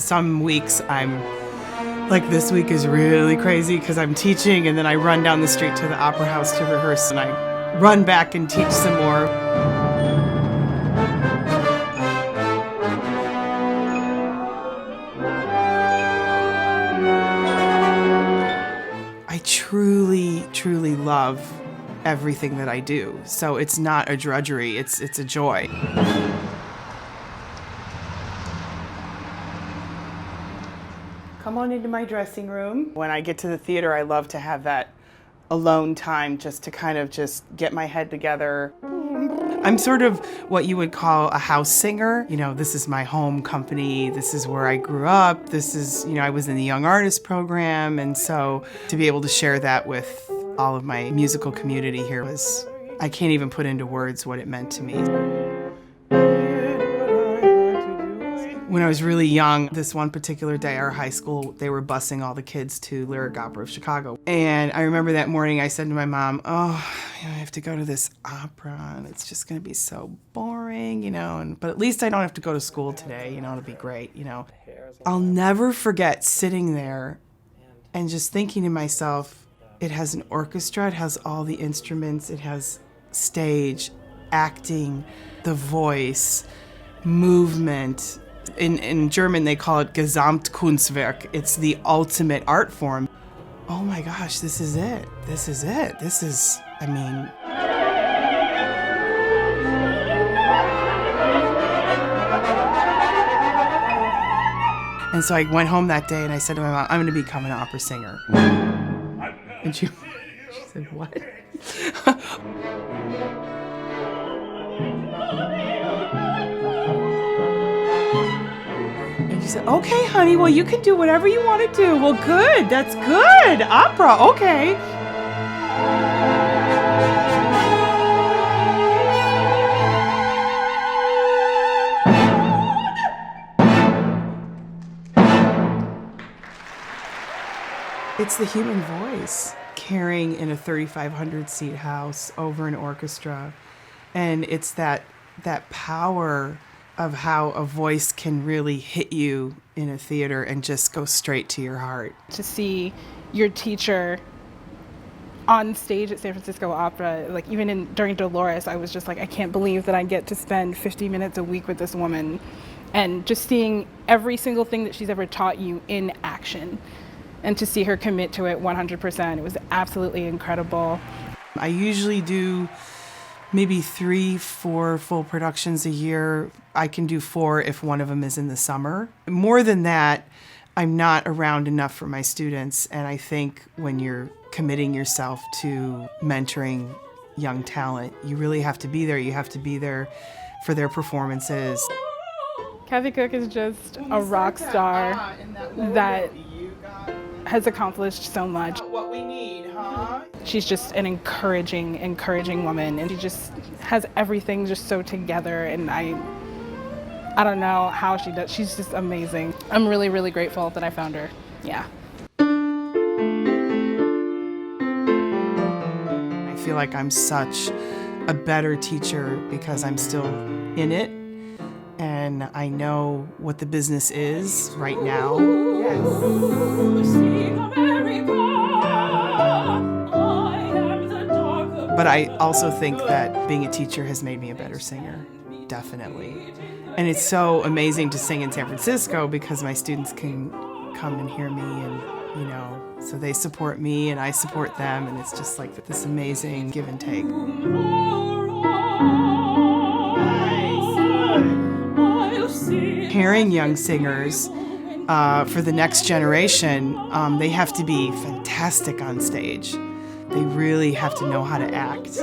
Some weeks I'm like, this week is really crazy because I'm teaching, and then I run down the street to the opera house to rehearse, and I run back and teach some more. I truly, truly love everything that I do. So it's not a drudgery, it's a joy. Come on into my dressing room. When I get to the theater, I love to have that alone time just to kind of just get my head together. I'm sort of what you would call a house singer. You know, this is my home company. This is where I grew up. This is, I was in the Young Artist program. And so to be able to share that with all of my musical community here was, I can't even put into words what it meant to me. When I was really young, this one particular day, our high school, they were busing all the kids to Lyric Opera of Chicago. And I remember that morning I said to my mom, I have to go to this opera and it's just gonna be so boring, but at least I don't have to go to school today, it'll be great, I'll never forget sitting there and just thinking to myself, it has an orchestra, it has all the instruments, it has stage, acting, the voice, movement. In German, they call it Gesamtkunstwerk. It's the ultimate art form. Oh my gosh, this is it. This is it. This is, And so I went home that day and I said to my mom, I'm going to become an opera singer. And she said, what? She said, okay, honey, well, you can do whatever you want to do. Well, good, that's good. Opera, okay. It's the human voice carrying in a 3,500 seat house over an orchestra. And it's that power of how a voice can really hit you in a theater and just go straight to your heart. To see your teacher on stage at San Francisco Opera, like even during Dolores, I was just like, I can't believe that I get to spend 50 minutes a week with this woman, and just seeing every single thing that she's ever taught you in action, and to see her commit to it 100%, it was absolutely incredible. I usually do maybe 3-4 full productions a year. I can do 4 if one of them is in the summer. More than that, I'm not around enough for my students, and I think when you're committing yourself to mentoring young talent, you really have to be there. You have to be there for their performances. Kathy Cook is just a rock star that has accomplished so much. What we need, huh? She's just an encouraging woman, and she just has everything just so together, and I don't know how she does. She's just amazing. I'm really, really grateful that I found her. Yeah. I feel like I'm such a better teacher because I'm still in it, and I know what the business is right now. Yes. But I also think that being a teacher has made me a better singer, definitely. And it's so amazing to sing in San Francisco because my students can come and hear me, and so they support me and I support them, and it's just like this amazing give and take. Pairing young singers for the next generation, they have to be fantastic on stage. They really have to know how to act.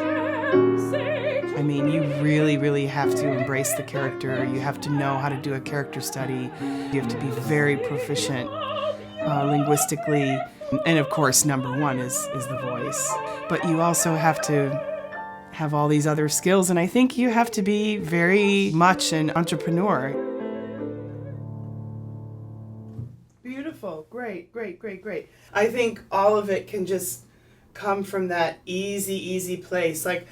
You really, really have to embrace the character. You have to know how to do a character study. You have to be very proficient linguistically. And of course, number one is the voice. But you also have to have all these other skills, and I think you have to be very much an entrepreneur. Beautiful, great. I think all of it can just come from that easy place. Like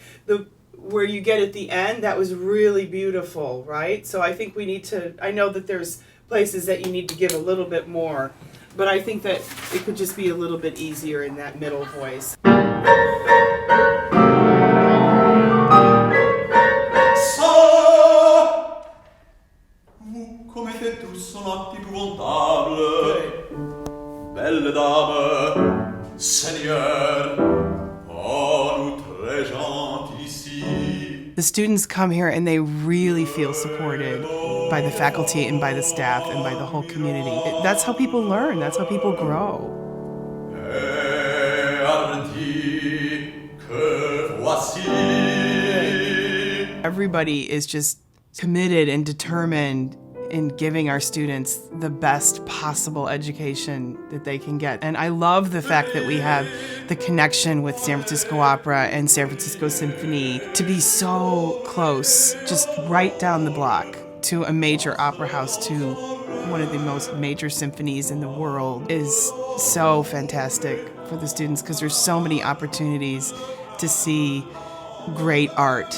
where you get at the end, that was really beautiful, right? So I think we need to, I know that there's places that you need to give a little bit more. But I think that it could just be a little bit easier in that middle voice. Vous commettez tous un acte épouvantable. Belle dame, Seigneur, oh, nous très gentils ici. The students come here and they really feel supported by the faculty and by the staff and by the whole community. That's how people learn. That's how people grow. Everybody is just committed and determined in giving our students the best possible education that they can get. And I love the fact that we have the connection with San Francisco Opera and San Francisco Symphony to be so close, just right down the block to a major opera house, to one of the most major symphonies in the world, is so fantastic for the students because there's so many opportunities to see great art.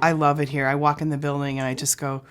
I love it here. I walk in the building and I just go,